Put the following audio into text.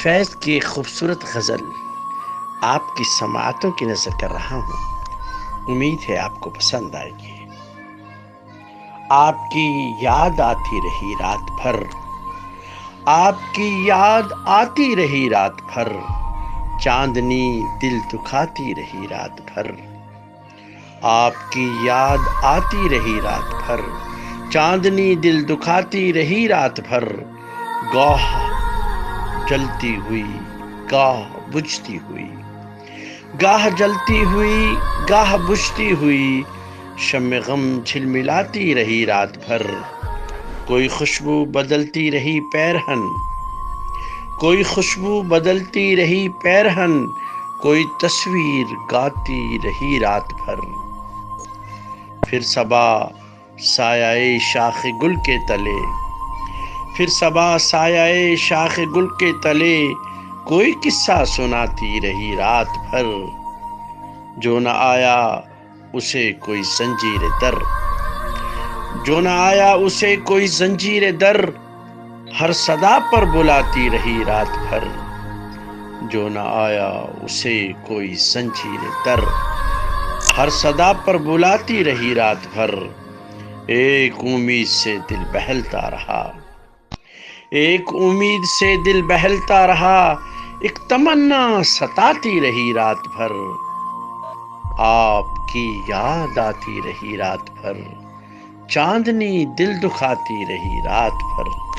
فیض کی خوبصورت غزل آپ کی سماعتوں کی نظر کر رہا ہوں، امید ہے آپ کو پسند آئے گی۔ آپ کی یاد آتی رہی رات بھر، آپ کی یاد آتی رہی رات بھر، چاندنی دل دکھاتی رہی رات بھر۔ آپ کی یاد آتی رہی رات بھر، چاندنی دل دکھاتی رہی رات بھر، گاہ جلتی ہوئی گاہ بجھتی ہوئی، گاہ جلتی ہوئی گاہ بجھتی ہوئی، شمع غم جھلملاتی رہی رات بھر۔ کوئی خوشبو بدلتی رہی پیرہن، کوئی خوشبو بدلتی رہی پیرہن، کوئی تصویر گاتی رہی رات بھر۔ پھر صبا سایہ شاخ گل کے تلے، پھر صبا سایہ شاخ گل کے تلے، کوئی قصہ سناتی رہی رات بھر۔ جو نہ آیا اسے کوئی زنجیر در، جو نہ آیا اسے کوئی زنجیر در، ہر صدا پر بلاتی رہی رات بھر۔ جو نہ آیا اسے کوئی زنجیر در، ہر صدا پر بلاتی رہی رات بھر۔ ایک امید سے دل بہلتا رہا، ایک امید سے دل بہلتا رہا، ایک تمنا ستاتی رہی رات بھر۔ آپ کی یاد آتی رہی رات بھر، چاندنی دل دکھاتی رہی رات بھر۔